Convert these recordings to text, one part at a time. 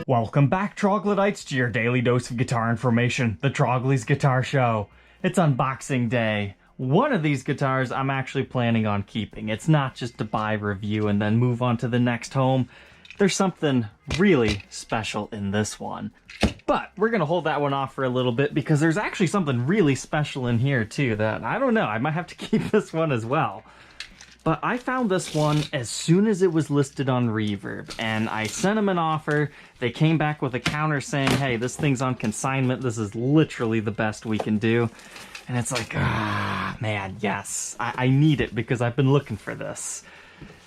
Welcome back, Troglodytes, to your daily dose of guitar information, the Trogly's Guitar Show. It's unboxing day. One of these guitars I'm actually planning on keeping. It's not just to buy, review, and then move on to the next home. There's something really special in this one. But we're going to hold that one off for a little bit because there's actually something really special in here too that, I don't know, I might have to keep this one as well. But I found this one as soon as it was listed on Reverb, and I sent them an offer. They came back with a counter saying, hey, this thing's on consignment. This is literally the best we can do. And it's like, man, yes, I need it because I've been looking for this.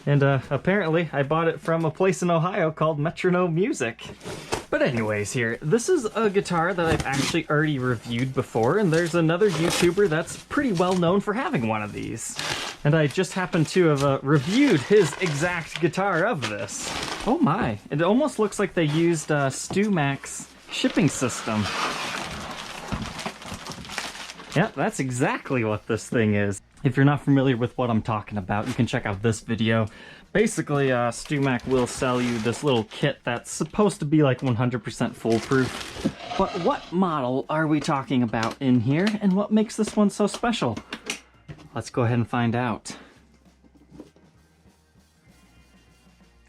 And apparently I bought it from a place in Ohio called Metronome Music. But anyways here, this is a guitar that I've actually already reviewed before, and there's another YouTuber that's pretty well known for having one of these. And I just happened to have reviewed his exact guitar of this. Oh my, it almost looks like they used StewMac's shipping system. Yeah, that's exactly what this thing is. If you're not familiar with what I'm talking about, you can check out this video. Basically, StewMac will sell you this little kit that's supposed to be like 100% foolproof. But what model are we talking about in here, and what makes this one so special? Let's go ahead and find out.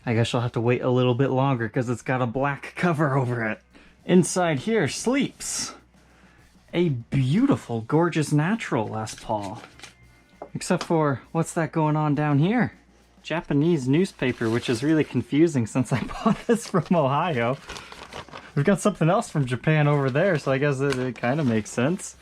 I guess you'll have to wait a little bit longer because it's got a black cover over it. Inside here sleeps a beautiful, gorgeous natural Les Paul. Except for, what's that going on down here? Japanese newspaper, which is really confusing since I bought this from Ohio. We've got something else from Japan over there, so I guess it kind of makes sense.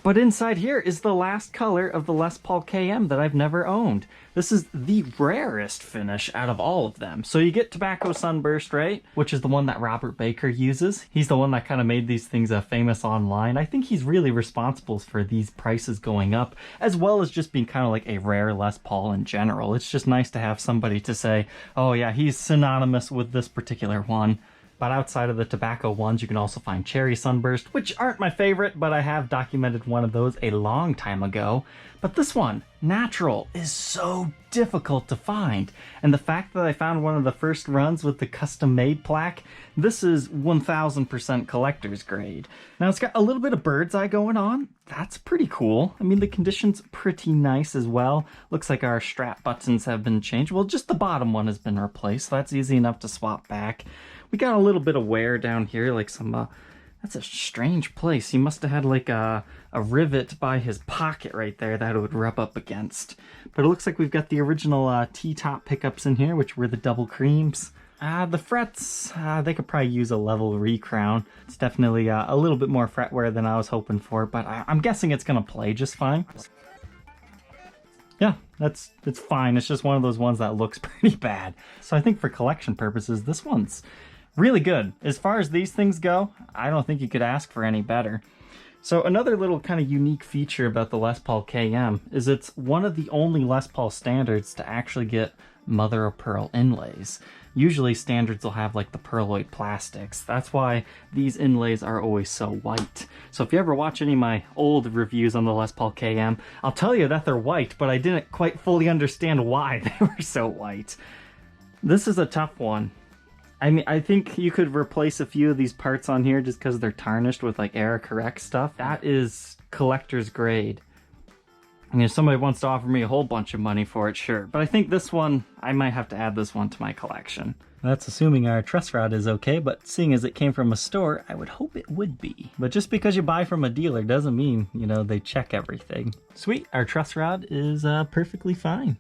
But inside here is the last color of the Les Paul KM that I've never owned. This is the rarest finish out of all of them. So you get Tobacco Sunburst, right? Which is the one that Robert Baker uses. He's the one that kind of made these things famous online. I think he's really responsible for these prices going up, as well as just being kind of like a rare Les Paul in general. It's just nice to have somebody to say, oh yeah, he's synonymous with this particular one. But outside of the tobacco ones, you can also find Cherry Sunburst, which aren't my favorite, but I have documented one of those a long time ago. But this one, Natural, is so difficult to find. And the fact that I found one of the first runs with the custom-made plaque, this is 1000% collector's grade. Now it's got a little bit of bird's eye going on. That's pretty cool. I mean, the condition's pretty nice as well. Looks like our strap buttons have been changed. Well, just the bottom one has been replaced, so that's easy enough to swap back. We got a little bit of wear down here, like some, that's a strange place. He must have had like a rivet by his pocket right there that it would rub up against. But it looks like we've got the original T-top pickups in here, which were the double creams. The frets, they could probably use a level recrown. It's definitely a little bit more fret wear than I was hoping for, but I'm guessing it's gonna play just fine. Yeah, it's fine. It's just one of those ones that looks pretty bad. So I think for collection purposes, this one's really good. As far as these things go, I don't think you could ask for any better. So another little kind of unique feature about the Les Paul KM is it's one of the only Les Paul standards to actually get mother of pearl inlays. Usually standards will have like the pearloid plastics. That's why these inlays are always so white. So if you ever watch any of my old reviews on the Les Paul KM, I'll tell you that they're white, but I didn't quite fully understand why they were so white. This is a tough one. I mean, I think you could replace a few of these parts on here just because they're tarnished with like Era Correct stuff. That is collector's grade. I mean, if somebody wants to offer me a whole bunch of money for it, sure. But I think this one, I might have to add this one to my collection. That's assuming our truss rod is okay, but seeing as it came from a store, I would hope it would be. But just because you buy from a dealer doesn't mean, you know, they check everything. Sweet, our truss rod is perfectly fine.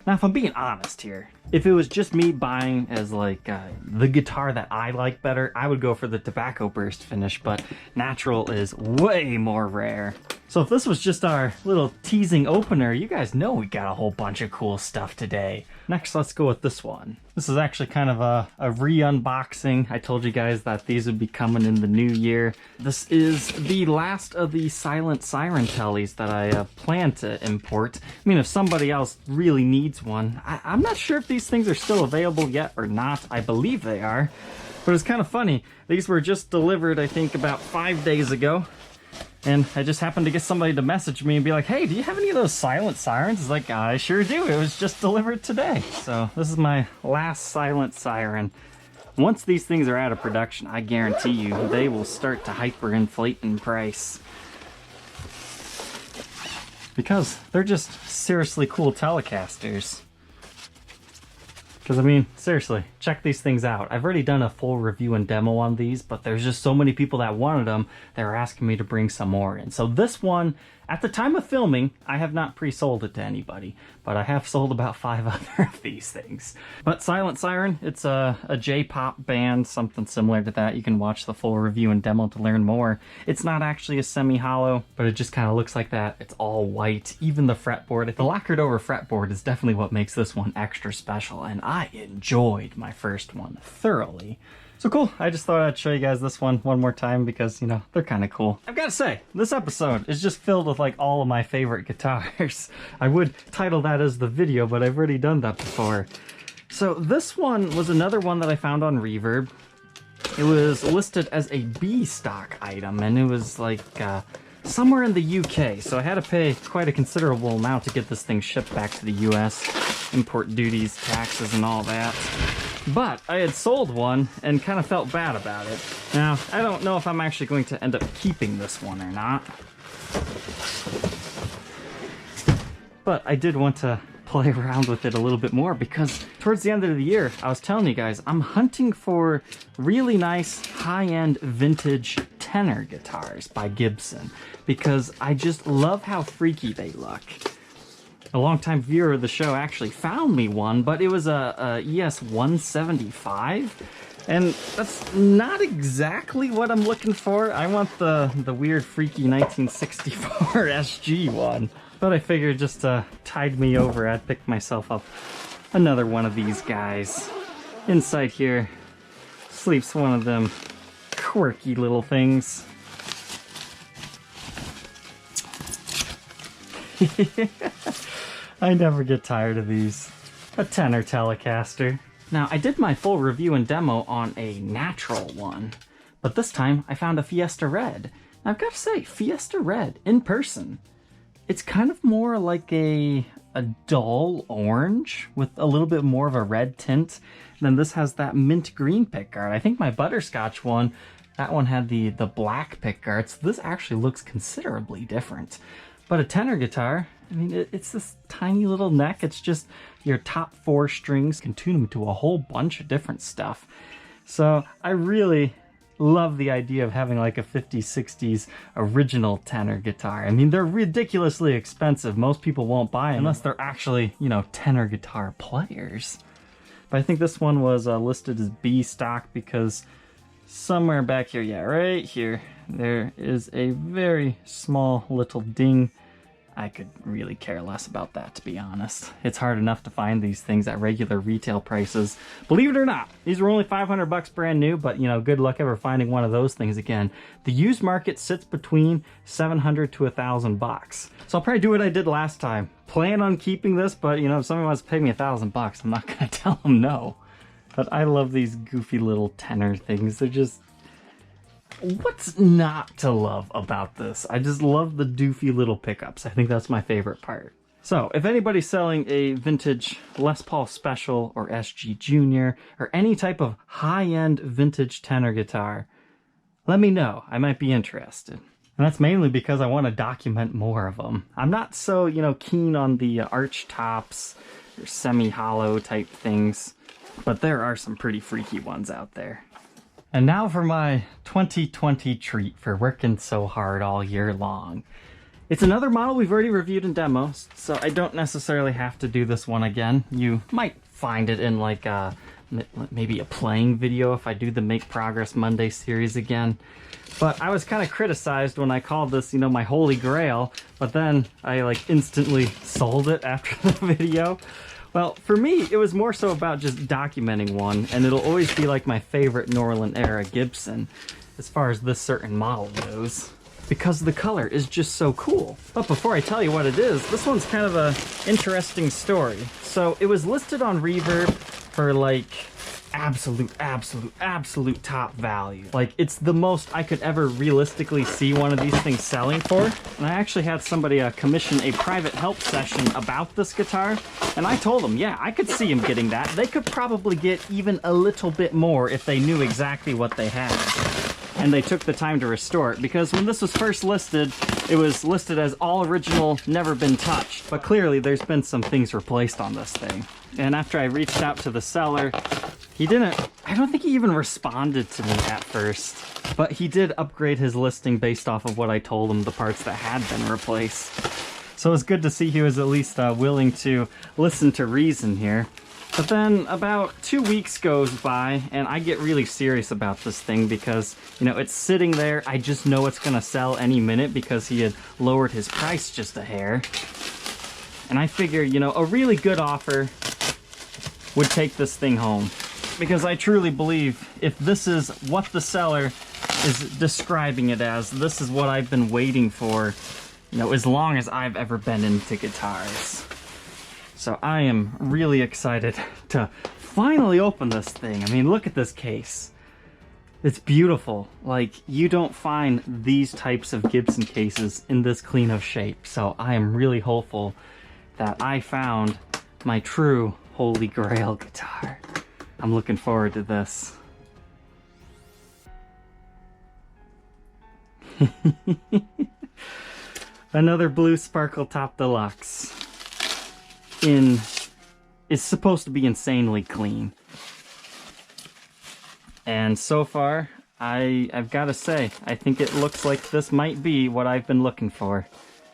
Now, if I'm being honest here, if it was just me buying as like the guitar that I like better, I would go for the Tobacco Burst finish, but Natural is way more rare. So if this was just our little teasing opener, you guys know we got a whole bunch of cool stuff today. Next, let's go with this one. This is actually kind of a re-unboxing. I told you guys that these would be coming in the new year. This is the last of the Silent Siren tellies that I plan to import. I mean, if somebody else really needs one, I'm not sure if these things are still available yet or not. I believe they are. But it's kind of funny. These were just delivered, I think, about 5 days ago. And I just happened to get somebody to message me and be like, hey, do you have any of those Silent Sirens? It's like, I sure do. It was just delivered today. So this is my last Silent Siren. Once these things are out of production, I guarantee you they will start to hyperinflate in price. Because they're just seriously cool Telecasters. Because, I mean, seriously, check these things out. I've already done a full review and demo on these, but there's just so many people that wanted them, they were asking me to bring some more in. So this one, at the time of filming, I have not pre-sold it to anybody, but I have sold about 5 other of these things. But Silent Siren, it's a J-pop band, something similar to that. You can watch the full review and demo to learn more. It's not actually a semi-hollow, but it just kind of looks like that. It's all white, even the fretboard. The lacquered over fretboard is definitely what makes this one extra special, and I enjoyed my first one thoroughly. So cool, I just thought I'd show you guys this one more time because, you know, they're kind of cool. I've got to say, this episode is just filled with like all of my favorite guitars. I would title that as the video, but I've already done that before. So this one was another one that I found on Reverb. It was listed as a B stock item, and it was like somewhere in the UK, so I had to pay quite a considerable amount to get this thing shipped back to the US. Import duties, taxes, and all that. But I had sold one and kind of felt bad about it. Now, I don't know if I'm actually going to end up keeping this one or not. But I did want to play around with it a little bit more because towards the end of the year, I was telling you guys, I'm hunting for really nice high-end vintage tenor guitars by Gibson because I just love how freaky they look. A longtime viewer of the show actually found me one, but it was a ES 175, and that's not exactly what I'm looking for. I want the weird, freaky 1964 SG one. But I figured just to tide me over, I'd pick myself up another one of these guys. Inside here sleeps one of them quirky little things. I never get tired of these. A tenor Telecaster. Now, I did my full review and demo on a natural one, but this time I found a Fiesta Red. Now, I've got to say, Fiesta Red, in person, it's kind of more like a dull orange with a little bit more of a red tint. And then this has that mint green pickguard. I think my butterscotch one, that one had the black pickguard, so this actually looks considerably different. But a tenor guitar, I mean, it's this tiny little neck. It's just your top 4 strings can tune them to a whole bunch of different stuff. So I really love the idea of having like a 50s, 60s original tenor guitar. I mean, they're ridiculously expensive. Most people won't buy them unless they're actually, you know, tenor guitar players. But I think this one was listed as B stock because somewhere back here, yeah, right here, there is a very small little ding. I could really care less about that, to be honest. It's hard enough to find these things at regular retail prices. Believe it or not, these were only 500 bucks brand new, but you know, good luck ever finding one of those things again. The used market sits between 700 to 1,000 bucks. So I'll probably do what I did last time. Plan on keeping this, but you know, if someone wants to pay me 1,000 bucks, I'm not gonna tell them no. But I love these goofy little tenor things. They're just, what's not to love about this? I just love the doofy little pickups. I think that's my favorite part. So if anybody's selling a vintage Les Paul Special or SG Junior or any type of high-end vintage tenor guitar, let me know. I might be interested. And that's mainly because I want to document more of them. I'm not so, you know, keen on the arch tops or semi-hollow type things, but there are some pretty freaky ones out there. And now for my 2020 treat for working so hard all year long. It's another model we've already reviewed in demos, so I don't necessarily have to do this one again. You might find it in like maybe a playing video if I do the Make Progress Monday series again. But I was kind of criticized when I called this, you know, my holy grail, but then I like instantly sold it after the video. Well, for me, it was more so about just documenting one, and it'll always be like my favorite Norland era Gibson, as far as this certain model goes, because the color is just so cool. But before I tell you what it is, this one's kind of a interesting story. So it was listed on Reverb for like absolute top value. Like, it's the most I could ever realistically see one of these things selling for. And I actually had somebody commission a private help session about this guitar, and I told them, yeah, I could see them getting that. They could probably get even a little bit more if they knew exactly what they had. And they took the time to restore it, because when this was first listed, it was listed as all original, never been touched. But clearly there's been some things replaced on this thing. And after I reached out to the seller, I don't think he even responded to me at first. But he did upgrade his listing based off of what I told him, the parts that had been replaced. So it was good to see he was at least willing to listen to reason here. But then about 2 weeks goes by, and I get really serious about this thing because, you know, it's sitting there. I just know it's gonna sell any minute because he had lowered his price just a hair. And I figure, you know, a really good offer would take this thing home. Because I truly believe if this is what the seller is describing it as, this is what I've been waiting for, you know, as long as I've ever been into guitars. So I am really excited to finally open this thing. I mean, look at this case. It's beautiful. Like, you don't find these types of Gibson cases in this clean of shape. So I am really hopeful that I found my true holy grail guitar. I'm looking forward to this. Another Blue Sparkle Top Deluxe. Is supposed to be insanely clean. And so far, I've got to say, I think it looks like this might be what I've been looking for.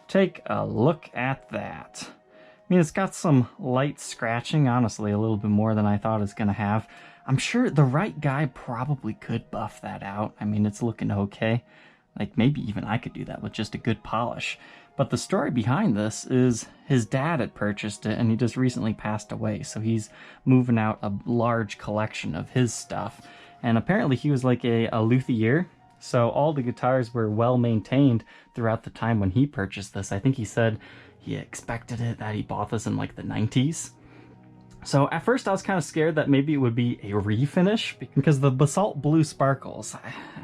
Take a look at that. I mean, it's got some light scratching, honestly, a little bit more than I thought it was going to have. I'm sure the right guy probably could buff that out. I mean, it's looking okay. Like, maybe even I could do that with just a good polish. But the story behind this is his dad had purchased it, and he just recently passed away. So he's moving out a large collection of his stuff. And apparently he was like a luthier. So all the guitars were well maintained throughout the time when he purchased this. I think he said he expected it, that he bought this in like the 90s. So at first I was kind of scared that maybe it would be a refinish, because the Basalt Blue Sparkles,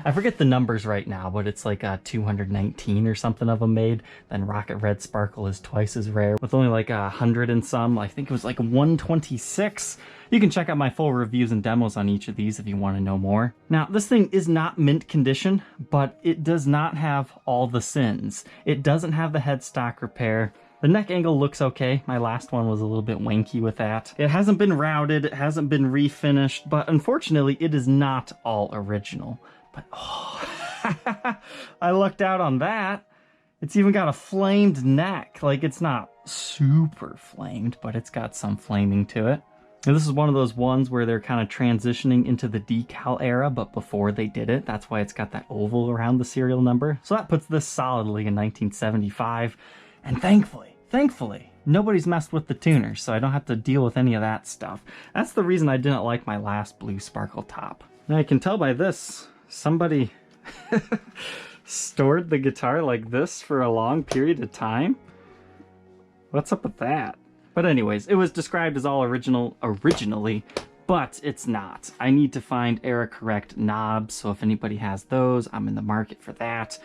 I forget the numbers right now, but it's like 219 or something of them made. Then Rocket Red Sparkle is twice as rare, with only like 100 and some. I think it was like 126. You can check out my full reviews and demos on each of these if you want to know more. Now, this thing is not mint condition, but it does not have all the sins. It doesn't have the headstock repair. The neck angle looks okay. My last one was a little bit wanky with that. It hasn't been routed, it hasn't been refinished, but unfortunately it is not all original. But oh, I lucked out on that. It's even got a flamed neck. Like, it's not super flamed, but it's got some flaming to it. And this is one of those ones where they're kind of transitioning into the decal era, but before they did it, that's why it's got that oval around the serial number. So that puts this solidly in 1975. And thankfully, nobody's messed with the tuner, so I don't have to deal with any of that stuff. That's the reason I didn't like my last Blue Sparkle top. Now I can tell by this, somebody stored the guitar like this for a long period of time. What's up with that? But anyways, it was described as all original originally, but it's not. I need to find era correct knobs, so if anybody has those, I'm in the market for that.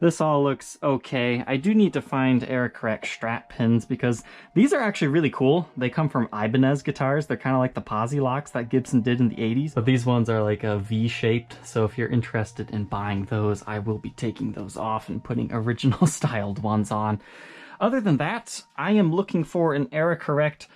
This all looks okay. I do need to find era correct strap pins because these are actually really cool. They come from Ibanez guitars. They're kind of like the posi locks that Gibson did in the 80s, but these ones are like a V-shaped. So if you're interested in buying those, I will be taking those off and putting original styled ones on. Other than that, I am looking for an era correct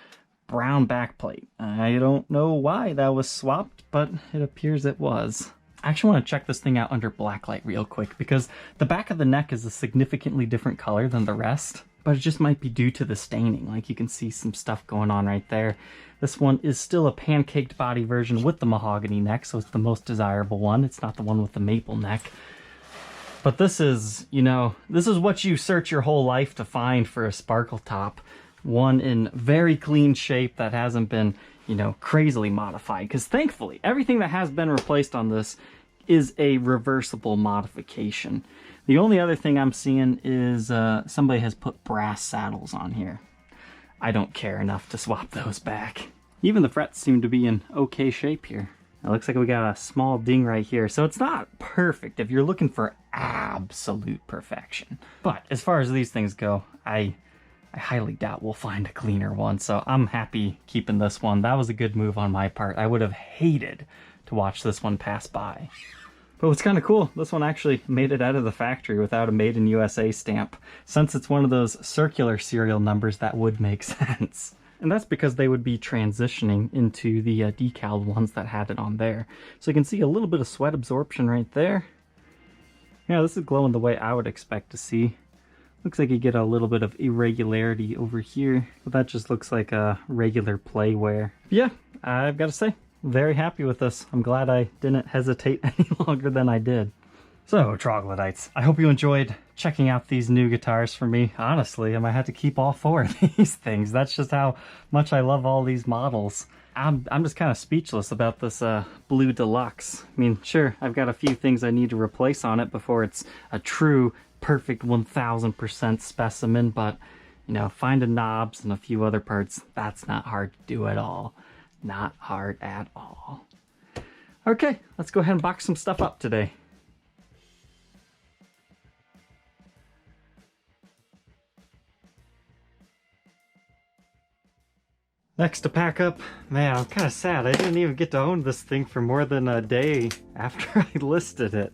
brown backplate. I don't know why that was swapped, but it appears it was. I actually want to check this thing out under blacklight real quick because the back of the neck is a significantly different color than the rest, but it just might be due to the staining. Like, you can see some stuff going on right there. This one is still a pancaked body version with the mahogany neck, so it's the most desirable one. It's not the one with the maple neck. But this is, you know, this is what you search your whole life to find for a sparkle top. One in very clean shape that hasn't been, you know, crazily modified. Because thankfully, everything that has been replaced on this is a reversible modification. The only other thing I'm seeing is somebody has put brass saddles on here. I don't care enough to swap those back. Even the frets seem to be in okay shape here. It looks like we got a small ding right here, so it's not perfect if you're looking for absolute perfection. But as far as these things go, I highly doubt we'll find a cleaner one, so I'm happy keeping this one. That was a good move on my part. I would have hated to watch this one pass by. But what's kind of cool, this one actually made it out of the factory without a Made in USA stamp. Since it's one of those circular serial numbers, that would make sense. And that's because they would be transitioning into the decaled ones that had it on there. So you can see a little bit of sweat absorption right there. Yeah, this is glowing the way I would expect to see. Looks like you get a little bit of irregularity over here, but that just looks like a regular play wear. Yeah, I've got to say, very happy with this. I'm glad I didn't hesitate any longer than I did. So, troglodytes, I hope you enjoyed checking out these new guitars for me. Honestly, I might have to keep all 4 of these things. That's just how much I love all these models. I'm just kind of speechless about this Blue Deluxe. I mean, sure, I've got a few things I need to replace on it before it's a true, perfect 1000% specimen, but, you know, finding knobs and a few other parts, that's not hard to do at all. Not hard at all. Okay, let's go ahead and box some stuff up today. Next to pack up, man, I'm kind of sad. I didn't even get to own this thing for more than a day after I listed it.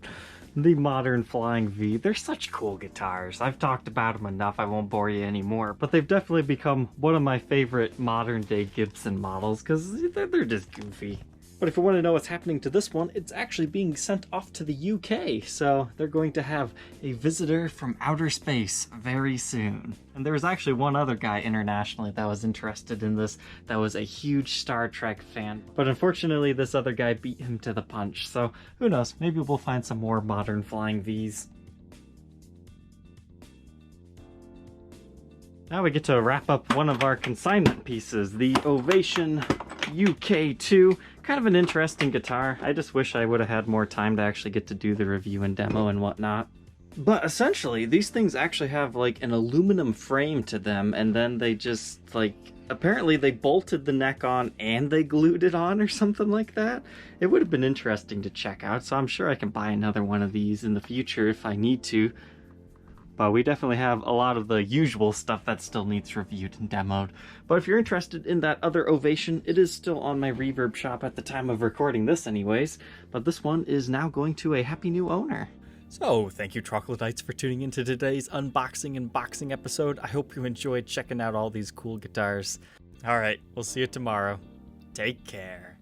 The Modern Flying V. They're such cool guitars. I've talked about them enough, I won't bore you anymore. But they've definitely become one of my favorite modern day Gibson models because they're just goofy. But if you want to know what's happening to this one, it's actually being sent off to the UK. So they're going to have a visitor from outer space very soon. And there was actually one other guy internationally that was interested in this, that was a huge Star Trek fan. But unfortunately, this other guy beat him to the punch. So who knows, maybe we'll find some more Modern Flying Vs. Now we get to wrap up one of our consignment pieces, the Ovation UK2. Kind of an interesting guitar. I just wish I would have had more time to actually get to do the review and demo and whatnot. But essentially, these things actually have like an aluminum frame to them, and then they just like, apparently they bolted the neck on and they glued it on or something like that. It would have been interesting to check out, so I'm sure I can buy another one of these in the future if I need to. But we definitely have a lot of the usual stuff that still needs reviewed and demoed. But if you're interested in that other Ovation, it is still on my Reverb shop at the time of recording this anyways. But this one is now going to a happy new owner. So, thank you troglodytes for tuning into today's unboxing and boxing episode. I hope you enjoyed checking out all these cool guitars. Alright, we'll see you tomorrow. Take care.